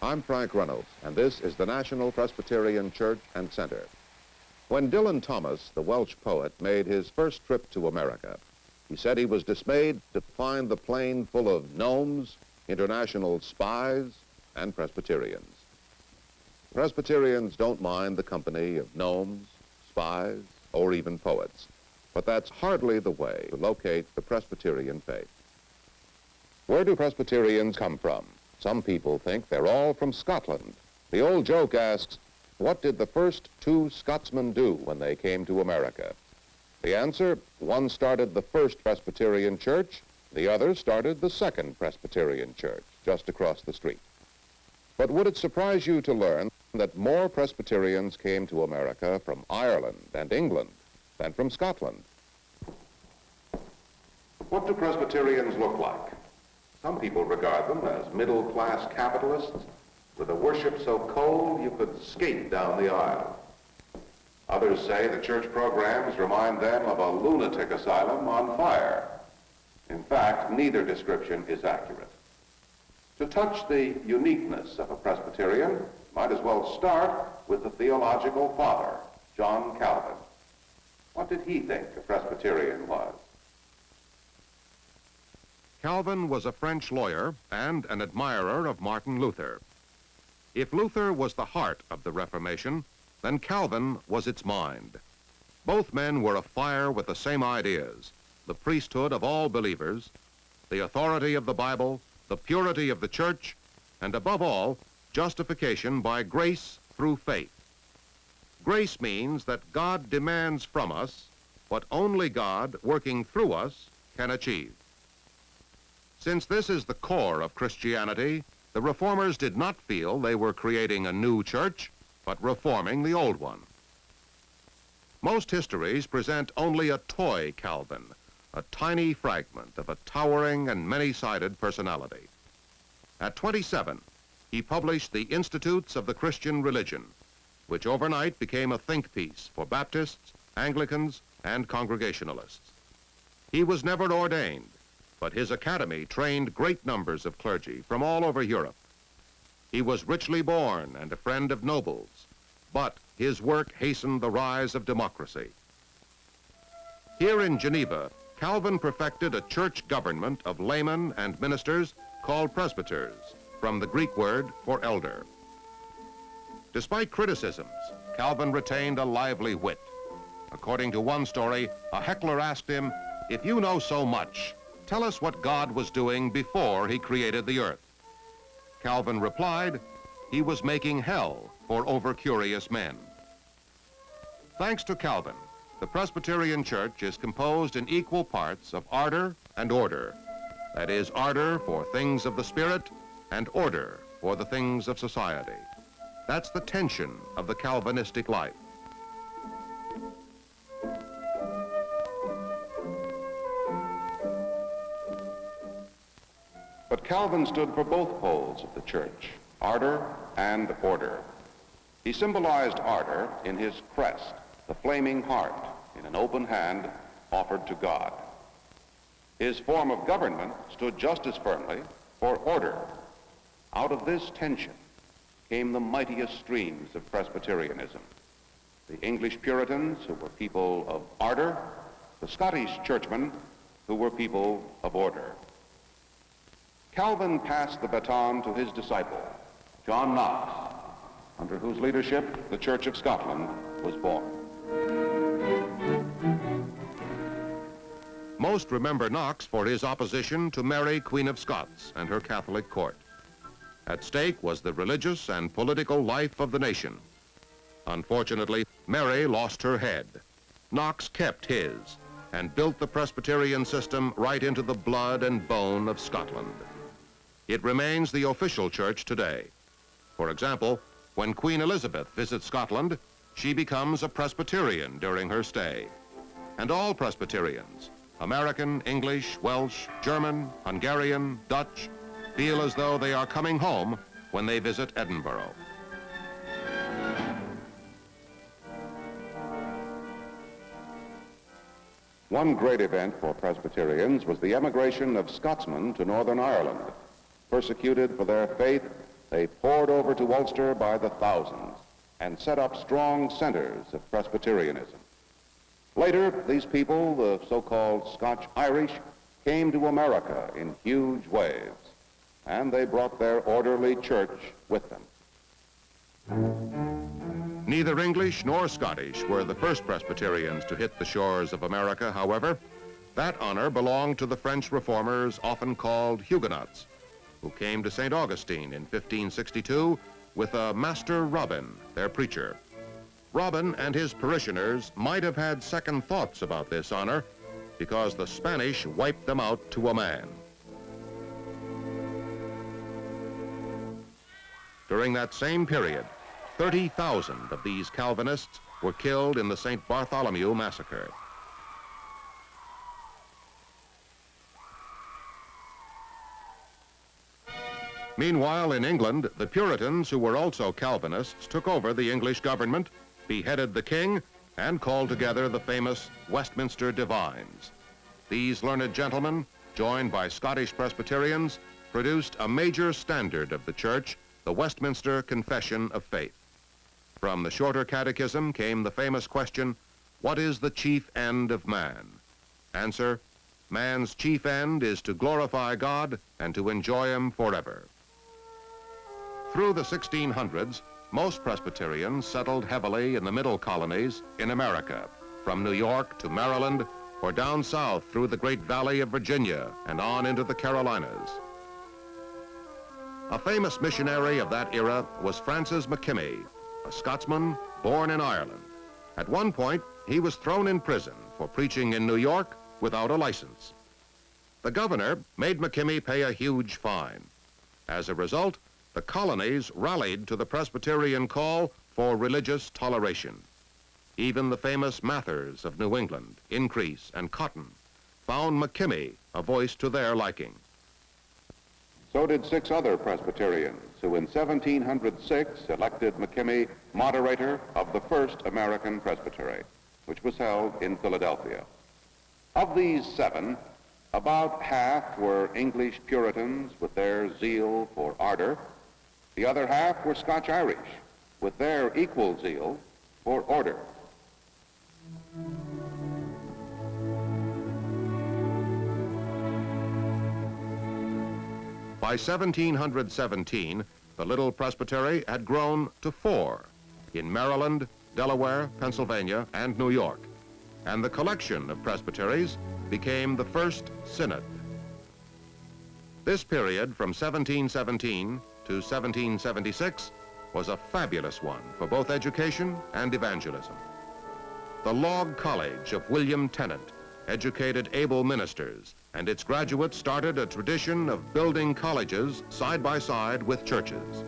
I'm Frank Reynolds, and this is the National Presbyterian Church and Center. When Dylan Thomas, the Welsh poet, made his first trip to America, he said he was dismayed to find the plane full of gnomes, international spies, and Presbyterians. Presbyterians don't mind the company of gnomes, spies, or even poets, but that's hardly the way to locate the Presbyterian faith. Where do Presbyterians come from? Some people think they're all from Scotland. The old joke asks, what did the first two Scotsmen do when they came to America? The answer, one started the first Presbyterian church, the other started the second Presbyterian church, just across the street. But would it surprise you to learn that more Presbyterians came to America from Ireland and England than from Scotland? What do Presbyterians look like? Some people regard them as middle-class capitalists with a worship so cold you could skate down the aisle. Others say the church programs remind them of a lunatic asylum on fire. In fact, neither description is accurate. To touch the uniqueness of a Presbyterian, might as well start with the theological father, John Calvin. What did he think a Presbyterian was? Calvin was a French lawyer and an admirer of Martin Luther. If Luther was the heart of the Reformation, then Calvin was its mind. Both men were afire with the same ideas: the priesthood of all believers, the authority of the Bible, the purity of the church, and above all, justification by grace through faith. Grace means that God demands from us what only God, working through us, can achieve. Since this is the core of Christianity, the Reformers did not feel they were creating a new church, but reforming the old one. Most histories present only a toy Calvin, a tiny fragment of a towering and many-sided personality. At 27, he published the Institutes of the Christian Religion, which overnight became a think piece for Baptists, Anglicans, and Congregationalists. He was never ordained, but his academy trained great numbers of clergy from all over Europe. He was richly born and a friend of nobles, but his work hastened the rise of democracy. Here in Geneva, Calvin perfected a church government of laymen and ministers called presbyters, from the Greek word for elder. Despite criticisms, Calvin retained a lively wit. According to one story, a heckler asked him, "If you know so much, tell us what God was doing before he created the earth." Calvin replied, he was making hell for over-curious men. Thanks to Calvin, the Presbyterian Church is composed in equal parts of ardor and order. That is, ardor for things of the Spirit and order for the things of society. That's the tension of the Calvinistic life. But Calvin stood for both poles of the church, ardor and order. He symbolized ardor in his crest, the flaming heart in an open hand offered to God. His form of government stood just as firmly for order. Out of this tension came the mightiest streams of Presbyterianism. The English Puritans, who were people of ardor, the Scottish churchmen, who were people of order. Calvin passed the baton to his disciple, John Knox, under whose leadership the Church of Scotland was born. Most remember Knox for his opposition to Mary, Queen of Scots, and her Catholic court. At stake was the religious and political life of the nation. Unfortunately, Mary lost her head. Knox kept his and built the Presbyterian system right into the blood and bone of Scotland. It remains the official church today. For example, when Queen Elizabeth visits Scotland, she becomes a Presbyterian during her stay. And all Presbyterians, American, English, Welsh, German, Hungarian, Dutch, feel as though they are coming home when they visit Edinburgh. One great event for Presbyterians was the emigration of Scotsmen to Northern Ireland. Persecuted for their faith, They poured over to Ulster by the thousands and set up strong centers of Presbyterianism. Later, these people, the so-called Scotch-Irish, came to America in huge waves, and they brought their orderly church with them. Neither English nor Scottish were the first Presbyterians to hit the shores of America, however. That honor belonged to the French reformers, often called Huguenots, who came to St. Augustine in 1562 with a Master Robin, their preacher. Robin and his parishioners might have had second thoughts about this honor because the Spanish wiped them out to a man. During that same period, 30,000 of these Calvinists were killed in the St. Bartholomew Massacre. Meanwhile, in England, the Puritans, who were also Calvinists, took over the English government, beheaded the king, and called together the famous Westminster Divines. These learned gentlemen, joined by Scottish Presbyterians, produced a major standard of the church, the Westminster Confession of Faith. From the Shorter Catechism came the famous question, what is the chief end of man? Answer, man's chief end is to glorify God and to enjoy him forever. Through the 1600s, most Presbyterians settled heavily in the middle colonies in America, from New York to Maryland, or down south through the Great Valley of Virginia and on into the Carolinas. A famous missionary of that era was Francis McKimmey, a Scotsman born in Ireland. At one point, he was thrown in prison for preaching in New York without a license. The governor made McKimmey pay a huge fine. As a result, the colonies rallied to the Presbyterian call for religious toleration. Even the famous Mathers of New England, Increase, and Cotton found McKimmey a voice to their liking. So did 6 other Presbyterians who in 1706 elected McKimmey moderator of the first American Presbytery, which was held in Philadelphia. Of these 7, about half were English Puritans with their zeal for ardor. The other half were Scotch-Irish with their equal zeal for order. By 1717, the little presbytery had grown to 4 in Maryland, Delaware, Pennsylvania, and New York, and the collection of presbyteries became the first synod. This period from 1717 to 1776 was a fabulous one for both education and evangelism. The Log College of William Tennant educated able ministers, and its graduates started a tradition of building colleges side by side with churches.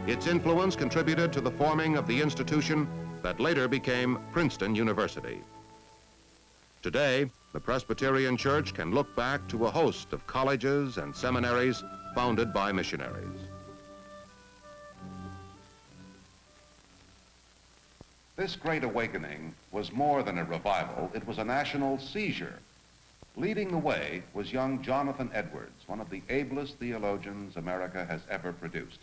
Its influence contributed to the forming of the institution that later became Princeton University. Today, the Presbyterian Church can look back to a host of colleges and seminaries founded by missionaries. This Great Awakening was more than a revival, it was a national seizure. Leading the way was young Jonathan Edwards, one of the ablest theologians America has ever produced.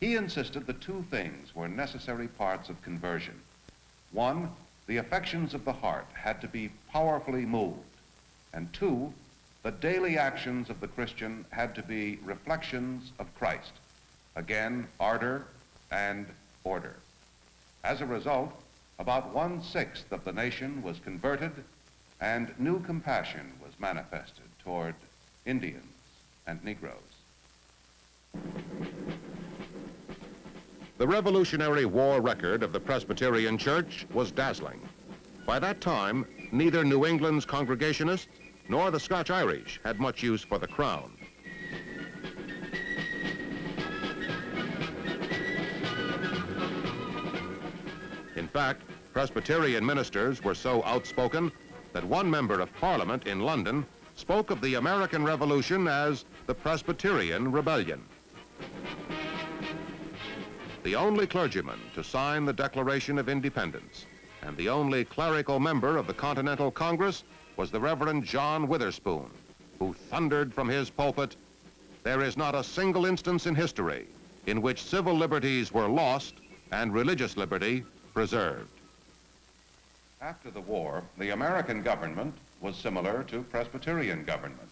He insisted that 2 things were necessary parts of conversion. 1, the affections of the heart had to be powerfully moved. And 2, the daily actions of the Christian had to be reflections of Christ. Again, ardor and order. As a result, about 1/6 of the nation was converted, and new compassion was manifested toward Indians and Negroes. The Revolutionary War record of the Presbyterian Church was dazzling. By that time, neither New England's Congregationists nor the Scotch-Irish had much use for the crown. In fact, Presbyterian ministers were so outspoken that one member of Parliament in London spoke of the American Revolution as the Presbyterian Rebellion. The only clergyman to sign the Declaration of Independence and the only clerical member of the Continental Congress was the Reverend John Witherspoon, who thundered from his pulpit, there is not a single instance in history in which civil liberties were lost and religious liberty preserved. After the war, the American government was similar to Presbyterian government.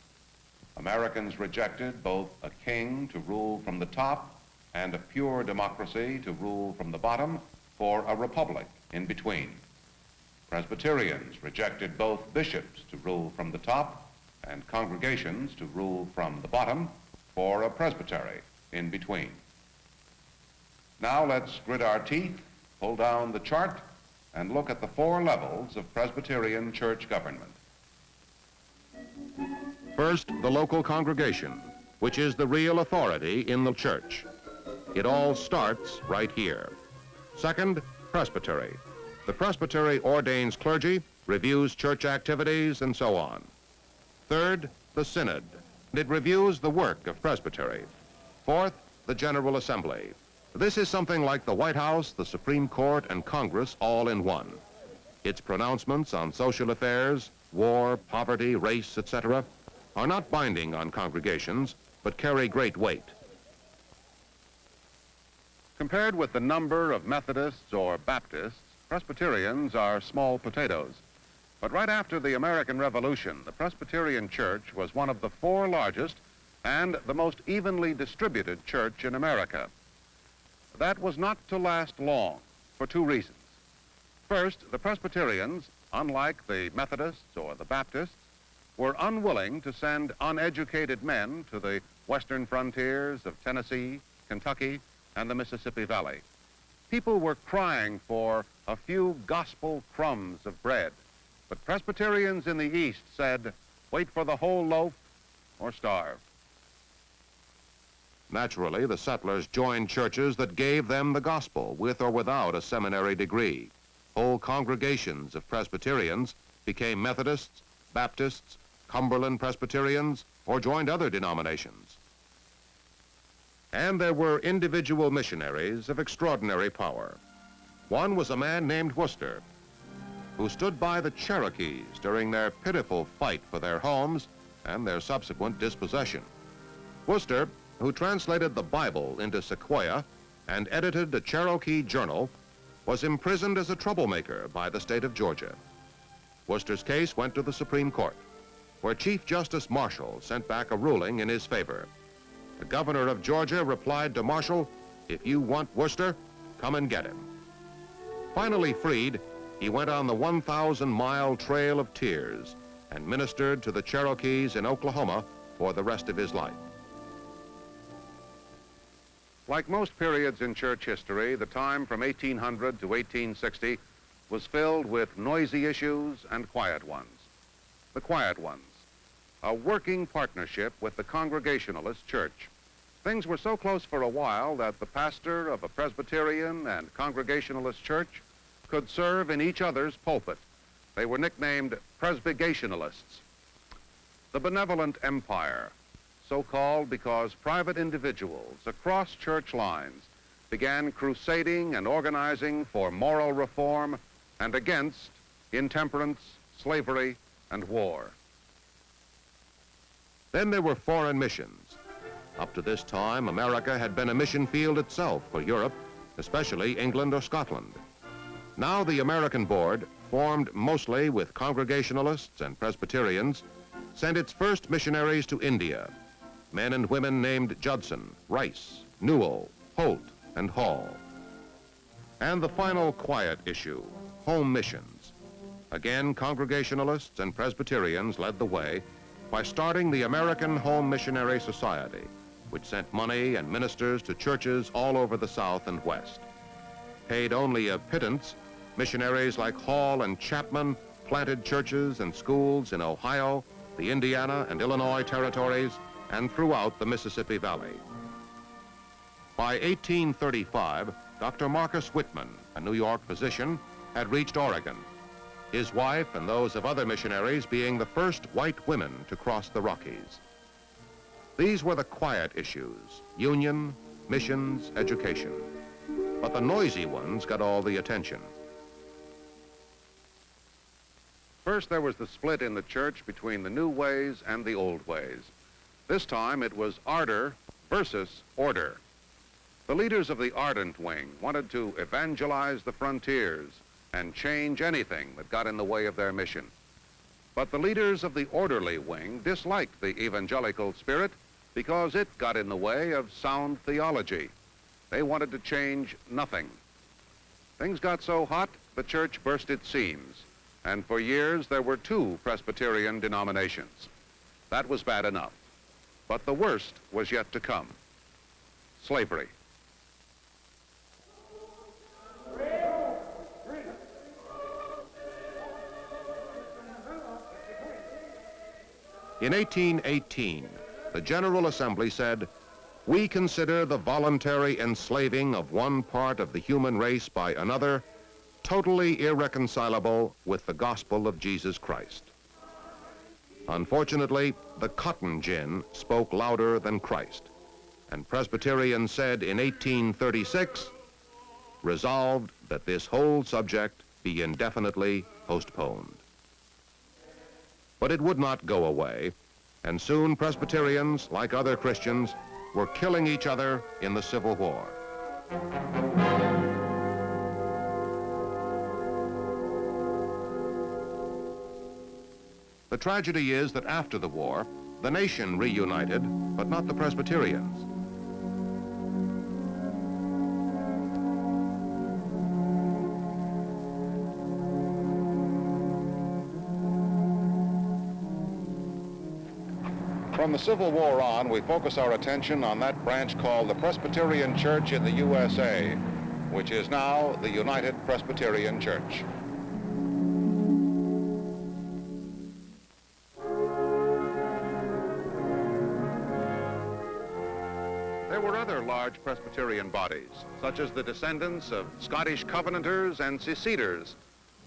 Americans rejected both a king to rule from the top and a pure democracy to rule from the bottom for a republic in between. Presbyterians rejected both bishops to rule from the top and congregations to rule from the bottom for a presbytery in between. Now let's grit our teeth, pull down the chart, and look at the 4 levels of Presbyterian church government. First, the local congregation, which is the real authority in the church. It all starts right here. Second, presbytery. The presbytery ordains clergy, reviews church activities, and so on. Third, the synod. It reviews the work of presbytery. Fourth, the General Assembly. This is something like the White House, the Supreme Court, and Congress all in one. Its pronouncements on social affairs, war, poverty, race, etc., are not binding on congregations, but carry great weight. Compared with the number of Methodists or Baptists, Presbyterians are small potatoes. But right after the American Revolution, the Presbyterian Church was one of the 4 largest and the most evenly distributed church in America. That was not to last long for 2 reasons. First, the Presbyterians, unlike the Methodists or the Baptists, were unwilling to send uneducated men to the western frontiers of Tennessee, Kentucky, and the Mississippi Valley. People were crying for a few gospel crumbs of bread, but Presbyterians in the East said, wait for the whole loaf or starve. Naturally, the settlers joined churches that gave them the gospel, with or without a seminary degree. Whole congregations of Presbyterians became Methodists, Baptists, Cumberland Presbyterians, or joined other denominations. And there were individual missionaries of extraordinary power. One was a man named Worcester, who stood by the Cherokees during their pitiful fight for their homes and their subsequent dispossession. Worcester, who translated the Bible into Sequoia and edited a Cherokee journal, was imprisoned as a troublemaker by the state of Georgia. Worcester's case went to the Supreme Court, where Chief Justice Marshall sent back a ruling in his favor. The governor of Georgia replied to Marshall, if you want Worcester, come and get him. Finally freed, he went on the 1,000-mile Trail of Tears and ministered to the Cherokees in Oklahoma for the rest of his life. Like most periods in church history, the time from 1800 to 1860 was filled with noisy issues and quiet ones. The quiet ones, a working partnership with the Congregationalist church. Things were so close for a while that the pastor of a Presbyterian and Congregationalist church could serve in each other's pulpit. They were nicknamed Presbygationalists. The benevolent empire, so called because private individuals across church lines began crusading and organizing for moral reform and against intemperance, slavery, and war. Then there were foreign missions. Up to this time, America had been a mission field itself for Europe, especially England or Scotland. Now the American Board, formed mostly with Congregationalists and Presbyterians, sent its first missionaries to India, men and women named Judson, Rice, Newell, Holt, and Hall. And the final quiet issue, home missions. Again, Congregationalists and Presbyterians led the way by starting the American Home Missionary Society, which sent money and ministers to churches all over the South and West. Paid only a pittance, missionaries like Hall and Chapman planted churches and schools in Ohio, the Indiana and Illinois territories, and throughout the Mississippi Valley. By 1835, Dr. Marcus Whitman, a New York physician, had reached Oregon, his wife and those of other missionaries being the first white women to cross the Rockies. These were the quiet issues: union, missions, education. But the noisy ones got all the attention. First, there was the split in the church between the new ways and the old ways. This time it was ardor versus order. The leaders of the ardent wing wanted to evangelize the frontiers and change anything that got in the way of their mission. But the leaders of the orderly wing disliked the evangelical spirit because it got in the way of sound theology. They wanted to change nothing. Things got so hot, the church burst its seams, and for years there were two Presbyterian denominations. That was bad enough. But the worst was yet to come: slavery. In 1818, the General Assembly said, "We consider the voluntary enslaving of one part of the human race by another totally irreconcilable with the gospel of Jesus Christ." Unfortunately, the cotton gin spoke louder than Christ, and Presbyterians said in 1836, resolved that this whole subject be indefinitely postponed. But it would not go away, and soon Presbyterians, like other Christians, were killing each other in the Civil War. The tragedy is that after the war, the nation reunited, but not the Presbyterians. From the Civil War on, we focus our attention on that branch called the Presbyterian Church in the USA, which is now the United Presbyterian Church. There were other large Presbyterian bodies, such as the descendants of Scottish Covenanters and Seceders,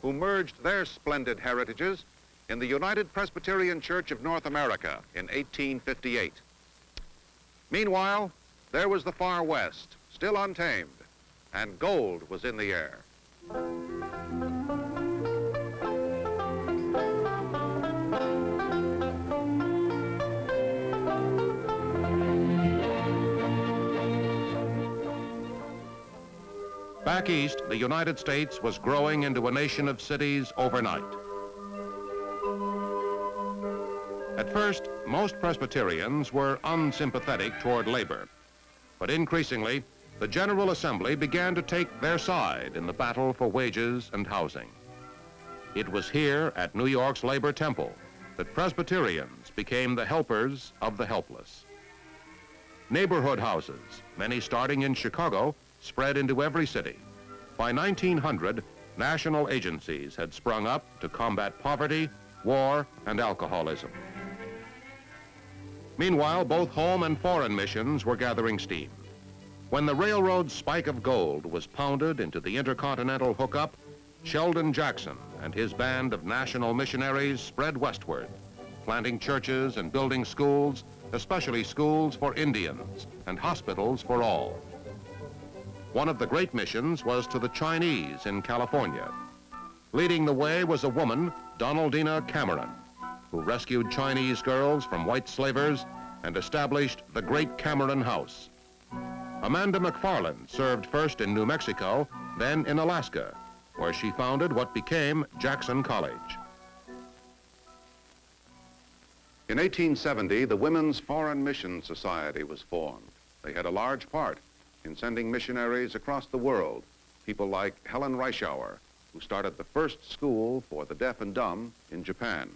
who merged their splendid heritages in the United Presbyterian Church of North America in 1858. Meanwhile, there was the Far West, still untamed, and gold was in the air. Back east, the United States was growing into a nation of cities overnight. At first, most Presbyterians were unsympathetic toward labor, but increasingly, the General Assembly began to take their side in the battle for wages and housing. It was here at New York's Labor Temple that Presbyterians became the helpers of the helpless. Neighborhood houses, many starting in Chicago, spread into every city. By 1900, national agencies had sprung up to combat poverty, war, and alcoholism. Meanwhile, both home and foreign missions were gathering steam. When the railroad spike of gold was pounded into the intercontinental hookup, Sheldon Jackson and his band of national missionaries spread westward, planting churches and building schools, especially schools for Indians and hospitals for all. One of the great missions was to the Chinese in California. Leading the way was a woman, Donaldina Cameron, who rescued Chinese girls from white slavers and established the Great Cameron House. Amanda McFarland served first in New Mexico, then in Alaska, where she founded what became Jackson College. In 1870, the Women's Foreign Mission Society was formed. They had a large part in sending missionaries across the world, people like Helen Reischauer, who started the first school for the deaf and dumb in Japan.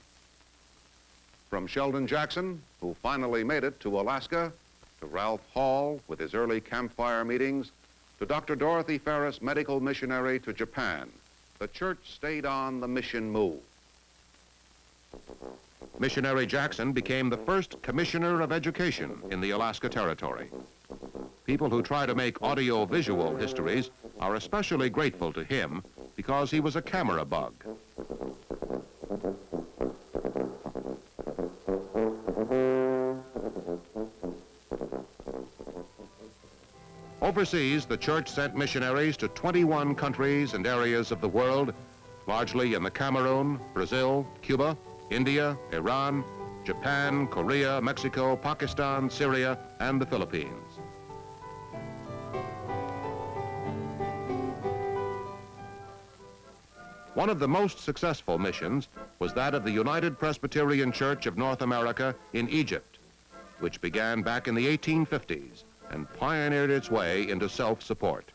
From Sheldon Jackson, who finally made it to Alaska, to Ralph Hall with his early campfire meetings, to Dr. Dorothy Ferris, medical missionary to Japan, the church stayed on the mission move. Missionary Jackson became the first commissioner of education in the Alaska Territory. People who try to make audio-visual histories are especially grateful to him because he was a camera bug. Overseas, the church sent missionaries to 21 countries and areas of the world, largely in the Cameroon, Brazil, Cuba, India, Iran, Japan, Korea, Mexico, Pakistan, Syria, and the Philippines. One of the most successful missions was that of the United Presbyterian Church of North America in Egypt, which began back in the 1850s and pioneered its way into self-support.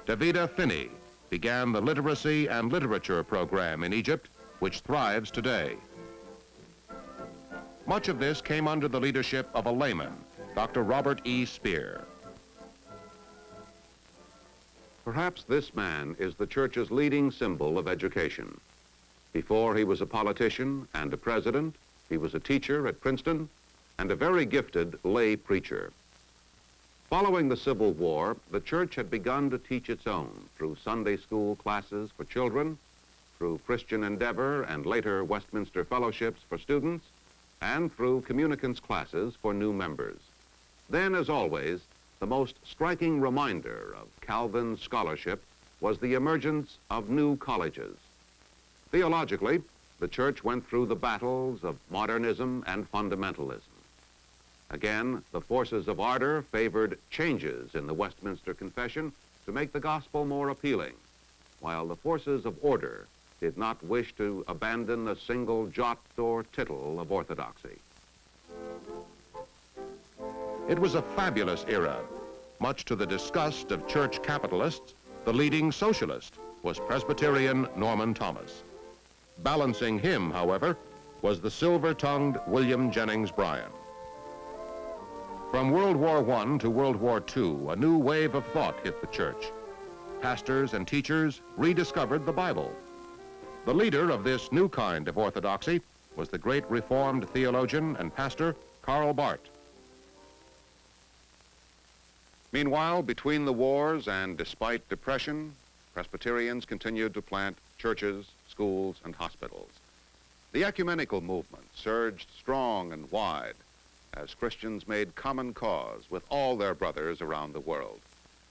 Davida Finney began the literacy and literature program in Egypt, which thrives today. Much of this came under the leadership of a layman, Dr. Robert E. Spear. Perhaps this man is the church's leading symbol of education. Before he was a politician and a president, he was a teacher at Princeton and a very gifted lay preacher. Following the Civil War, the church had begun to teach its own through Sunday school classes for children, through Christian Endeavor and later Westminster Fellowships for students, and through communicants classes for new members. Then, as always, the most striking reminder of Calvin's scholarship was the emergence of new colleges. Theologically, the church went through the battles of modernism and fundamentalism. Again, the forces of ardor favored changes in the Westminster Confession to make the gospel more appealing, while the forces of order did not wish to abandon a single jot or tittle of orthodoxy. It was a fabulous era. Much to the disgust of church capitalists, the leading socialist was Presbyterian Norman Thomas. Balancing him, however, was the silver-tongued William Jennings Bryan. From World War I to World War II, a new wave of thought hit the church. Pastors and teachers rediscovered the Bible. The leader of this new kind of orthodoxy was the great Reformed theologian and pastor, Karl Barth. Meanwhile, between the wars and despite depression, Presbyterians continued to plant churches, schools, and hospitals. The ecumenical movement surged strong and wide as Christians made common cause with all their brothers around the world.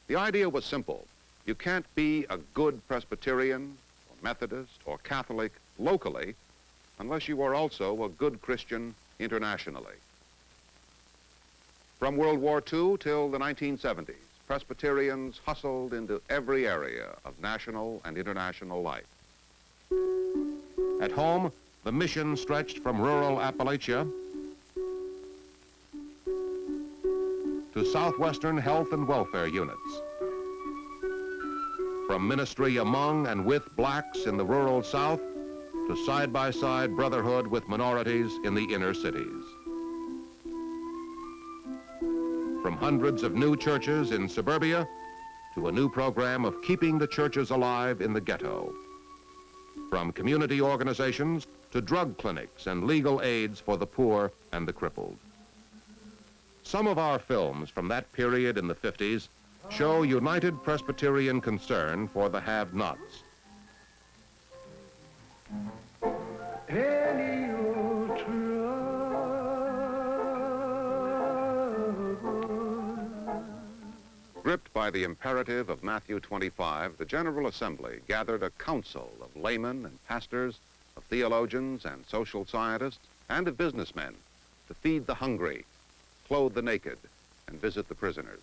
The idea was simple. You can't be a good Presbyterian, or Methodist, or Catholic locally unless you are also a good Christian internationally. From World War II till the 1970s, Presbyterians hustled into every area of national and international life. At home, the mission stretched from rural Appalachia to southwestern health and welfare units. From ministry among and with blacks in the rural South to side-by-side brotherhood with minorities in the inner cities. From hundreds of new churches in suburbia to a new program of keeping the churches alive in the ghetto. From community organizations to drug clinics and legal aids for the poor and the crippled. Some of our films from that period in the 50s show united Presbyterian concern for the have-nots. Any old trouble. Gripped by the imperative of Matthew 25, the General Assembly gathered a council of laymen and pastors, of theologians and social scientists, and of businessmen to feed the hungry, clothe the naked, and visit the prisoners.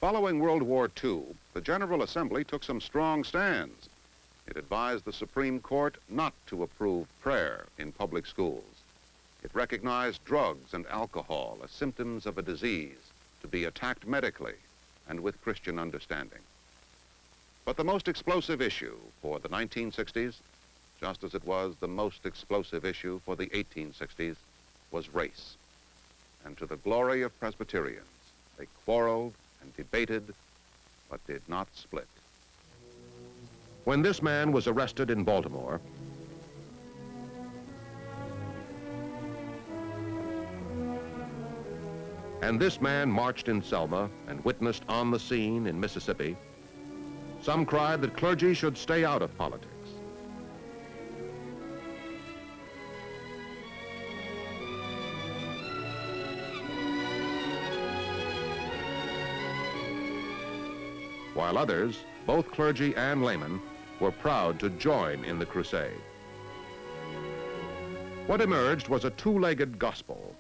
Following World War II, the General Assembly took some strong stands. It advised the Supreme Court not to approve prayer in public schools. It recognized drugs and alcohol as symptoms of a disease to be attacked medically and with Christian understanding. But the most explosive issue for the 1960s, just as it was the most explosive issue for the 1860s, was race. And to the glory of Presbyterians, they quarreled and debated, but did not split. When this man was arrested in Baltimore, and this man marched in Selma and witnessed on the scene in Mississippi, some cried that clergy should stay out of politics. While others, both clergy and laymen, were proud to join in the crusade. What emerged was a two-legged gospel,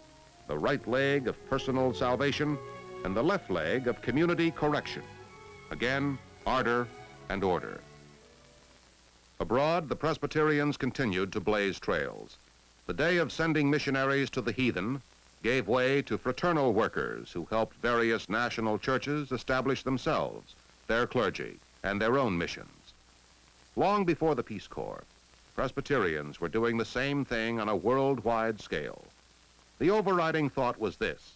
the right leg of personal salvation and the left leg of community correction. Again, ardor and order. Abroad, the Presbyterians continued to blaze trails. The day of sending missionaries to the heathen gave way to fraternal workers who helped various national churches establish themselves, their clergy, and their own missions. Long before the Peace Corps, Presbyterians were doing the same thing on a worldwide scale. The overriding thought was this: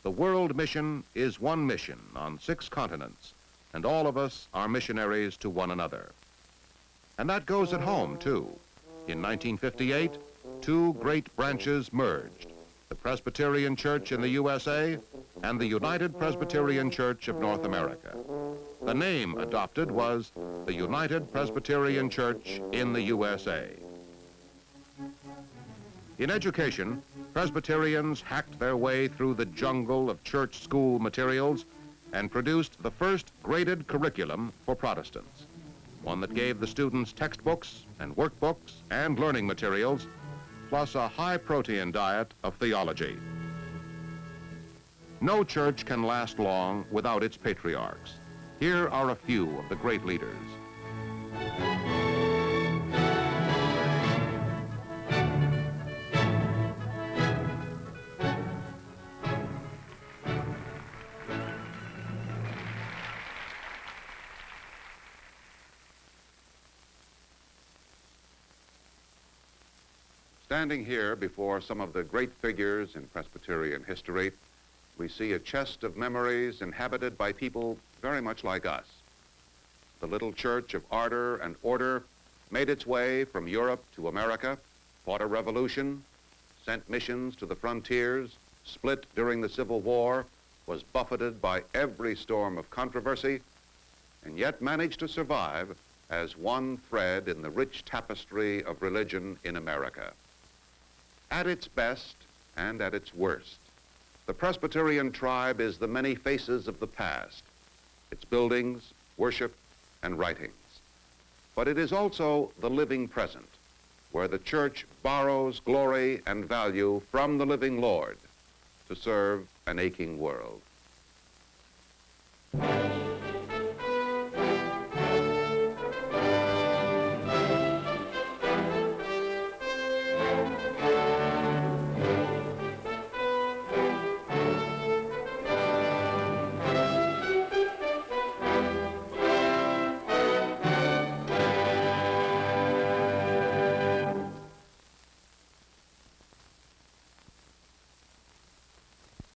the world mission is one mission on 6 continents, and all of us are missionaries to one another. And that goes at home, too. In 1958, 2 great branches merged: the Presbyterian Church in the USA and the United Presbyterian Church of North America. The name adopted was the United Presbyterian Church in the USA. In education, Presbyterians hacked their way through the jungle of church school materials and produced the first graded curriculum for Protestants, one that gave the students textbooks and workbooks and learning materials, plus a high-protein diet of theology. No church can last long without its patriarchs. Here are a few of the great leaders. Standing here before some of the great figures in Presbyterian history, we see a chest of memories inhabited by people very much like us. The little church of ardor and order made its way from Europe to America, fought a revolution, sent missions to the frontiers, split during the Civil War, was buffeted by every storm of controversy, and yet managed to survive as one thread in the rich tapestry of religion in America. At its best and at its worst, the Presbyterian tribe is the many faces of the past, its buildings, worship, and writings. But it is also the living present, where the church borrows glory and value from the living Lord to serve an aching world.